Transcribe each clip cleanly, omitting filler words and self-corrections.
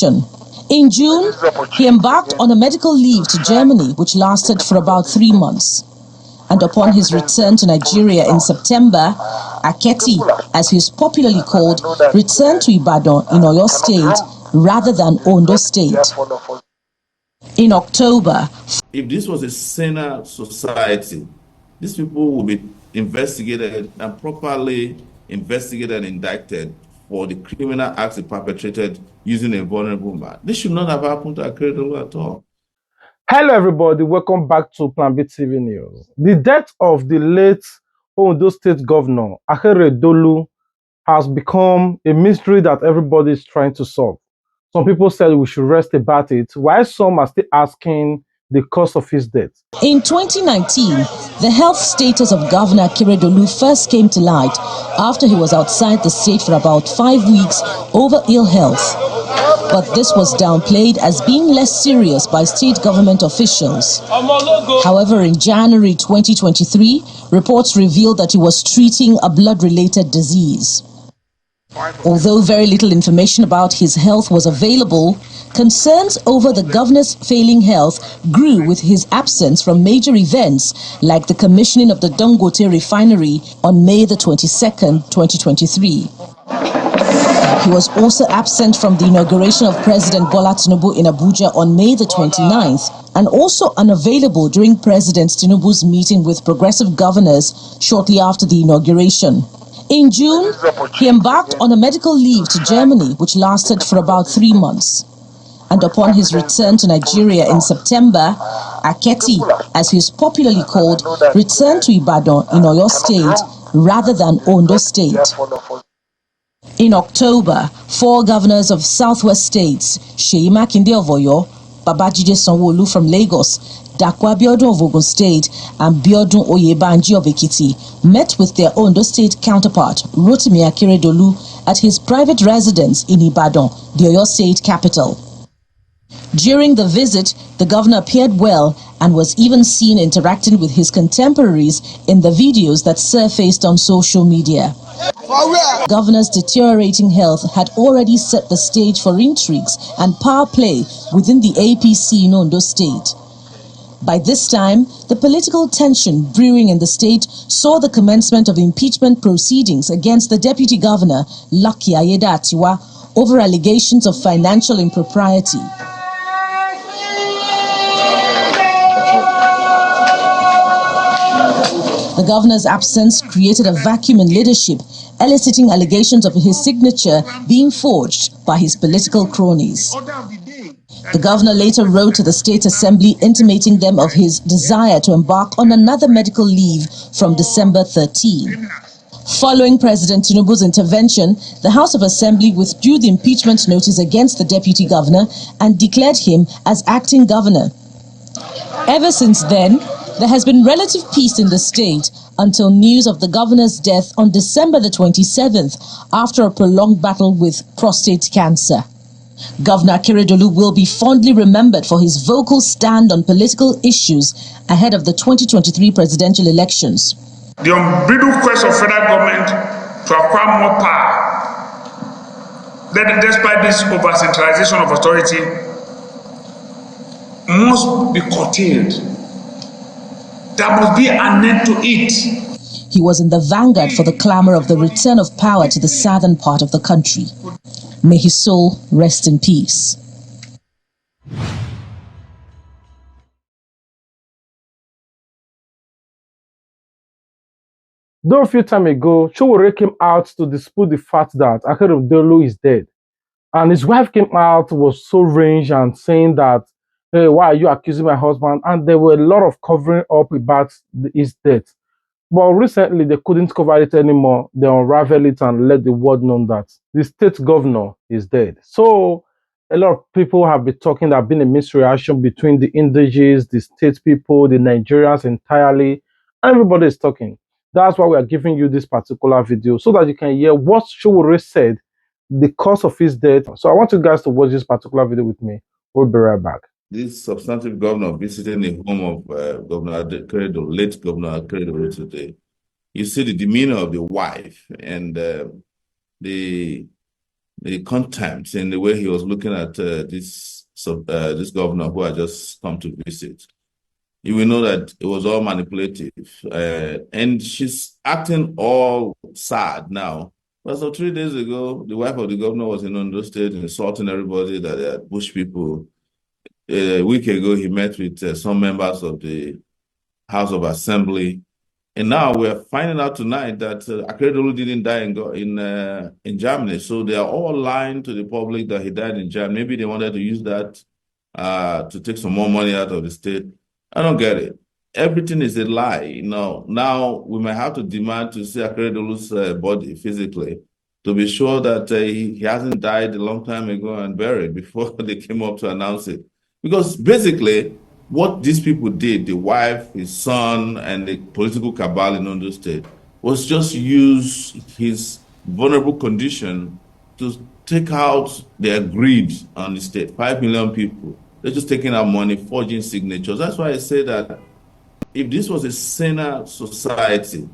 inauguration. In June, he embarked on a medical leave to Germany, which lasted for about 3 months. And upon his return to Nigeria in September, Aketi, as he is popularly called, returned to Ibadan in Oyo State rather than Ondo State. In October, if this was a saner society, these people will be investigated and properly investigated and indicted for the criminal acts they perpetrated using a vulnerable man. This should not have happened to Akeredolu at all. Hello everybody, welcome back to Plan B TV News. The death of the late Ondo State Governor Akeredolu has become a mystery that everybody is trying to solve. Some people said we should rest about it, while some are still asking the cause of his death. In 2019, the health status of Governor Akeredolu first came to light after he was outside the state for about 5 weeks over ill health. But this was downplayed as being less serious by state government officials. However, in January 2023, reports revealed that he was treating a blood-related disease. Although very little information about his health was available, concerns over the governor's failing health grew with his absence from major events like the commissioning of the Dangote refinery on May the 22nd, 2023. He was also absent from the inauguration of President Bola Tinubu in Abuja on May the 29th, and also unavailable during President Tinubu's meeting with progressive governors shortly after the inauguration. In June, he embarked on a medical leave to Germany, which lasted for about 3 months. And upon his return to Nigeria in September, Aketi, as he is popularly called, returned to Ibadan in Oyo State rather than Ondo State. In October, 4 governors of southwest states, Seyi Makinde of Oyo, Babajide Sanwo-Olu from Lagos, Dapo Abiodun of Ogun State, and Biodun Oyebanji of Ekiti, met with their Ondo State counterpart, Rotimi Akeredolu, at his private residence in Ibadan, the Oyo State capital. During the visit, the governor appeared well and was even seen interacting with his contemporaries in the videos that surfaced on social media. The governor's deteriorating health had already set the stage for intrigues and power play within the APC in Ondo State. By this time, the political tension brewing in the state saw the commencement of impeachment proceedings against the deputy governor, Lucky Ayedatiwa, over allegations of financial impropriety. The governor's absence created a vacuum in leadership, eliciting allegations of his signature being forged by his political cronies. The governor later wrote to the State Assembly intimating them of his desire to embark on another medical leave from December 13. Following President Tinubu's intervention, the House of Assembly withdrew the impeachment notice against the deputy governor and declared him as acting governor. Ever since then, there has been relative peace in the state until news of the governor's death on December the 27th after a prolonged battle with prostate cancer. Governor Akeredolu will be fondly remembered for his vocal stand on political issues ahead of the 2023 presidential elections. The unbridled quest of federal government to acquire more power, despite this over-centralization of authority, must be curtailed. There must be an end to it. He was in the vanguard for the clamor of the return of power to the southern part of the country. May his soul rest in peace. Though a few time ago, Sowore came out to dispute the fact that Akeredolu is dead. And his wife came out, was so raged and saying that, hey, why are you accusing my husband? And there were a lot of covering up about his death. But recently, they couldn't cover it anymore. They unraveled it and let the world know that the state governor is dead. So a lot of people have been talking there have been a misreaction between the indigenous, the state people, the Nigerians entirely. Everybody is talking. That's why we are giving you this particular video so that you can hear what Sowore said, the cause of his death. So I want you guys to watch this particular video with me. We'll be right back. This substantive governor visiting the home of Governor Akeredolu, late Governor Akeredolu today. You see the demeanor of the wife and the the contempt in the way he was looking at this governor who had just come to visit. You will know that it was all manipulative. And she's acting all sad now. But so 3 days ago, the wife of the governor was in Ondo State insulting everybody that they are bush people. A week ago, he met with some members of the House of Assembly. And now we're finding out tonight that Akeredolu didn't die in Germany. So they are all lying to the public that he died in Germany. Maybe they wanted to use that to take some more money out of the state. I don't get it. Everything is a lie. Now we might have to demand to see Akeredolu's body physically to be sure that he hasn't died a long time ago and buried before they came up to announce it. Because basically, what these people did, the wife, his son, and the political cabal in Ondo State, was just use his vulnerable condition to take out their greed on the state. 5 million people. They're just taking out money, forging signatures. That's why I say that if this was a saner society,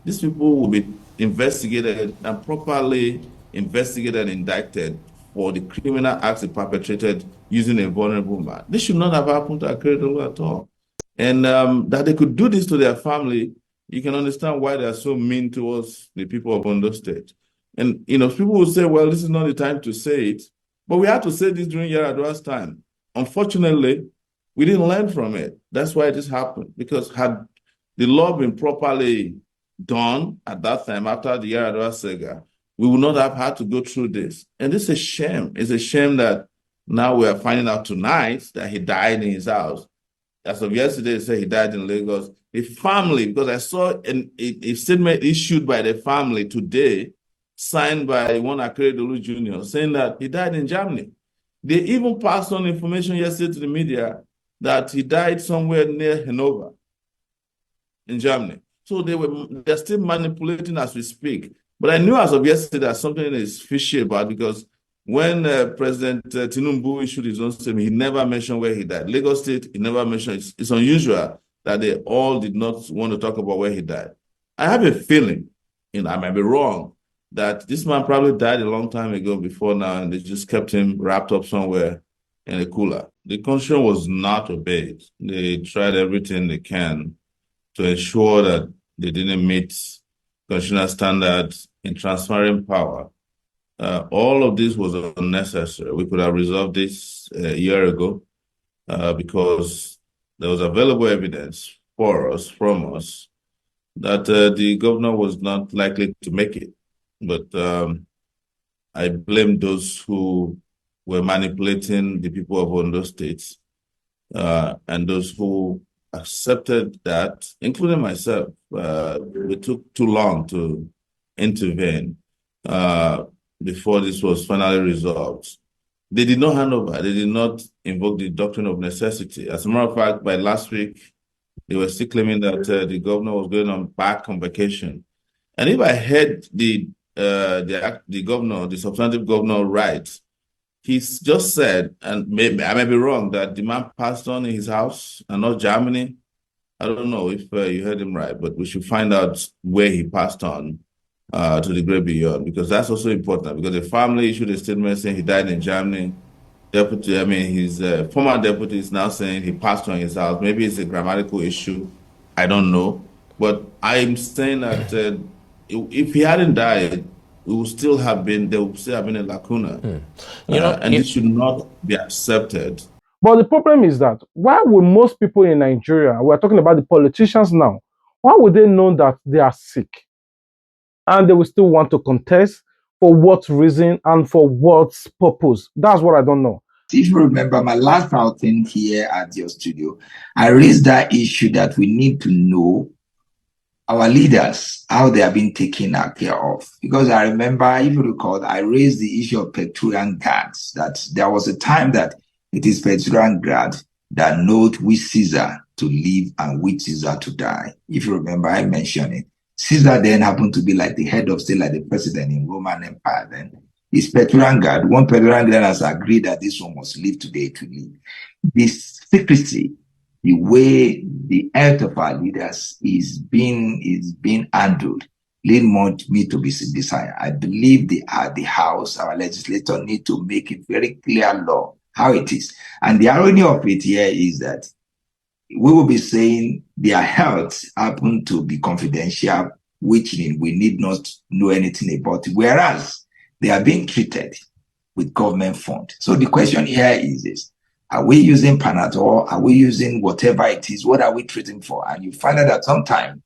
these people would be investigated and properly investigated and indicted for the criminal acts they perpetrated using a vulnerable man. This should not have happened to Akeredolu at all. And that they could do this to their family, you can understand why they are so mean towards the people of Ondo State. And, people will say, well, this is not the time to say it. But we had to say this during Yaradua's time. Unfortunately, we didn't learn from it. That's why this happened. Because had the law been properly done at that time, after the Yaradua saga, we would not have had to go through this. And this is a shame. It's a shame that now we are finding out tonight that he died in his house. As of yesterday, they say he died in Lagos. The family, because I saw a statement issued by the family today, signed by one Akeredolu Jr., saying that he died in Germany. They even passed on information yesterday to the media that he died somewhere near Hanover in Germany. So they're still manipulating as we speak. But I knew as of yesterday that something is fishy about, because when President Tinubu issued his own statement, he never mentioned where he died. Lagos State, he never mentioned. It's unusual that they all did not want to talk about where he died. I have a feeling, I might be wrong, that this man probably died a long time ago before now, and they just kept him wrapped up somewhere in a cooler. The constitution was not obeyed. They tried everything they can to ensure that they didn't meet constitutional standards in transferring power. All of this was unnecessary. We could have resolved this a year ago because there was available evidence from us, that the governor was not likely to make it. But I blame those who were manipulating the people of Ondo State and those who accepted that, including myself. It took too long to intervene before this was finally resolved. They did not hand over. They did not invoke the doctrine of necessity. As a matter of fact, by last week, they were still claiming that the governor was going back on vacation. And if I heard the governor, the substantive governor, right, he's just said, and maybe I may be wrong, that the man passed on in his house and not Germany. I don't know if you heard him right, but we should find out where he passed on to the great beyond, because that's also important. Because the family issued a statement saying he died in Germany. His former deputy is now saying he passed on in his house. Maybe it's a grammatical issue. I don't know. But I'm saying that if he hadn't died, there would still have been a lacuna. And it should not be accepted. But the problem is that why would most people in Nigeria, we're talking about the politicians now, why would they know that they are sick? And they will still want to contest? For what reason and for what purpose? That's what I don't know. If you remember my last outing here at your studio, I raised that issue that we need to know our leaders, how they are being taken care of. Because I remember, if you recall, I raised the issue of Praetorian guards, that there was a time that it is Praetorian guard that knows which Caesar to live and which Caesar to die. If you remember, I mentioned it. Caesar then happened to be like the head of state, like the president in Roman Empire then. His Praetorian guard, one Praetorian guard has agreed that this one must live today to live. This secrecy, the way the health of our leaders is being handled, lead me to be decided. I believe the House, our legislator, need to make a very clear law how it is. And the irony of it here is that we will be saying their health happen to be confidential, which we need not know anything about it, whereas they are being treated with government fund. So the question here is this: are we using Panadol? Are we using whatever it is? What are we treating for? And you find out that sometimes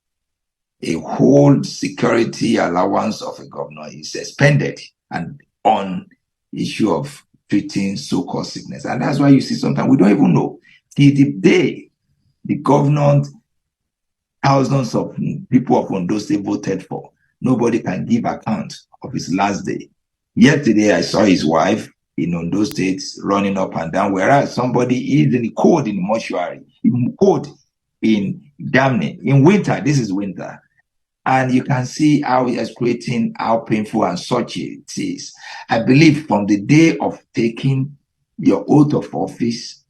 a whole security allowance of a governor is suspended and on issue of treating so-called sickness. And that's why you see sometimes we don't even know. Till the day the governor, thousands of people of Ondo State voted for, nobody can give account of his last day. Yesterday, I saw his wife in Ondo State running up and down, whereas somebody is in the cold in the mortuary, in cold in Damney. In winter, this is winter. And you can see how it is creating, how painful and such it is. I believe from the day of taking your oath of office,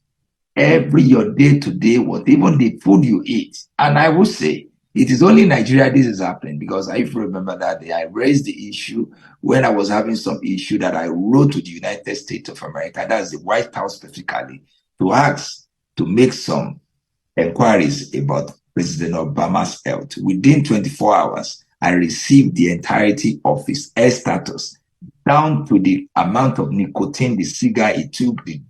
your day to day, what even the food you eat. And I would say it is only in Nigeria this is happening, because I remember that day I raised the issue when I was having some issue that I wrote to the United States of America, that's the White House specifically, to ask to make some inquiries about President Obama's health. Within 24 hours, I received the entirety of his health status, down to the amount of nicotine, the cigar he took, the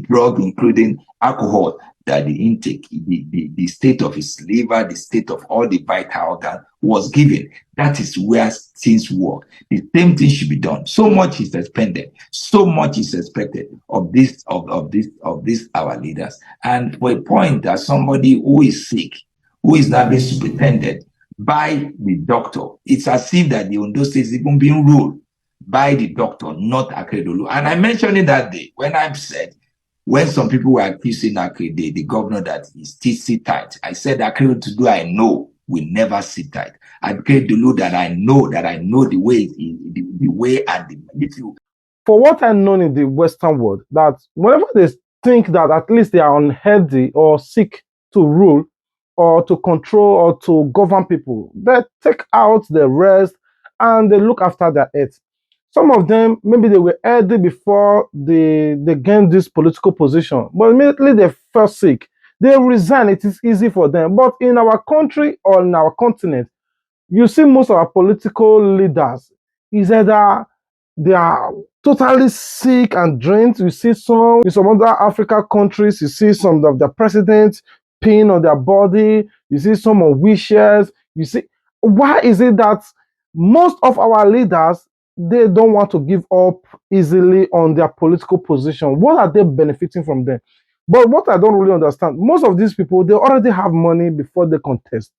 drug, including alcohol, that the intake, the state of his liver, the state of all the vital organs was given. That is where things work. The same thing should be done. So much is expended, so much is expected of this our leaders. And for a point that somebody who is sick, who is now being superintended by the doctor, it's as if that the Ondo State is even being ruled by the doctor, not Akeredolu. And I mentioned it that day when I said, when some people were accusing Akeredolu, the governor, that he still sit tight, I said Akeredolu I know will never sit tight. Akeredolu that I know the way and the For what I know in the Western world, that whenever they think that at least they are unhealthy or sick to rule or to control or to govern people, they take out the rest and they look after their health. Some of them, maybe they were healthy before they gained this political position, but immediately they fell sick, they resign. It is easy for them. But in our country or in our continent, you see most of our political leaders is either they are totally sick and drained. You see some in some other African countries, you see some of the presidents pain on their body, you see some on wheelchairs. You see, why is it that most of our leaders, they don't want to give up easily on their political position? What are they benefiting from them? But what I don't really understand, most of these people, they already have money before they contest.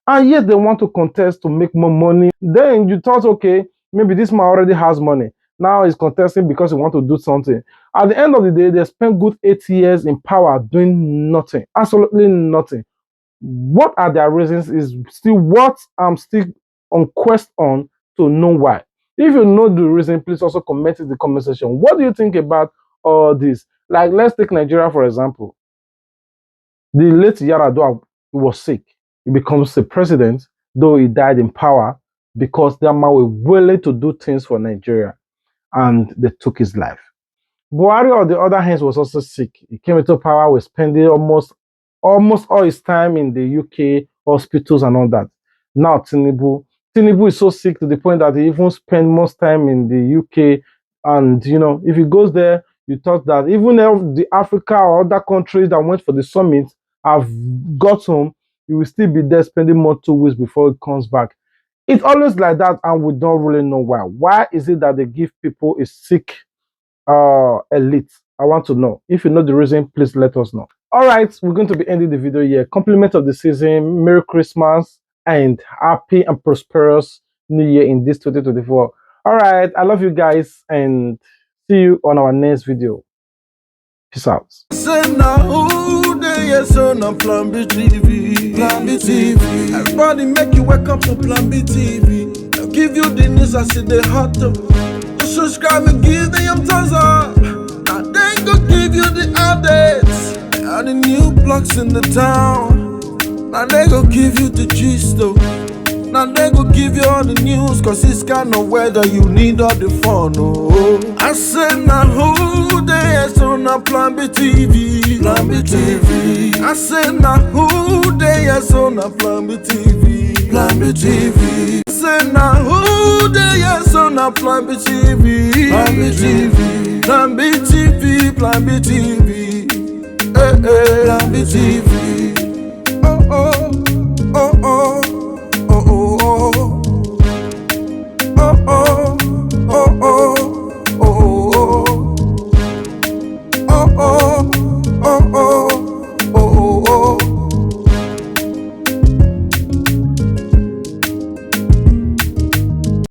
And yet they want to contest to make more money. Then you thought, okay, maybe this man already has money. Now he's contesting because he wants to do something. At the end of the day, they spent good 8 years in power doing nothing, absolutely nothing. What are their reasons is still what I'm still on quest on to know why. If you know the reason, please also comment in the comment section. What do you think about all this? Like, let's take Nigeria, for example. The late Yaradua was sick. He becomes the president, though he died in power because their man were willing to do things for Nigeria, and they took his life. Buhari, on the other hand, was also sick. He came into power, was spending almost all his time in the UK hospitals and all that. Now Tinubu is so sick to the point that he even spends most time in the UK. And you know, if he goes there, you thought that even if the Africa or other countries that went for the summit have got home, he will still be there spending more 2 weeks before he comes back. It's always like that, and we don't really know why. Why is it that they give people a sick elite? I want to know. If you know the reason, please let us know. All right, we're going to be ending the video here. Compliment of the season, Merry Christmas, and happy and prosperous New Year in this 2024. All right, I love you guys, and see you on our next video. Peace out. Everybody make you wake up to Plan B TV. I'll give you the news I see the hot tub. Subscribe and give them thumbs up. I then go give you the updates. And the new blocks in the town. And they go give you the gist though. Now they go give you all the news, cause it's kind of weather you need all the fun, oh. I said now who they so now Plan B TV, Plan B TV. I said now who they so now Plan B TV, Plan B TV. I said now who they so now Plan B TV, Plan B TV, Plan B TV, Plan B TV, Plan B TV.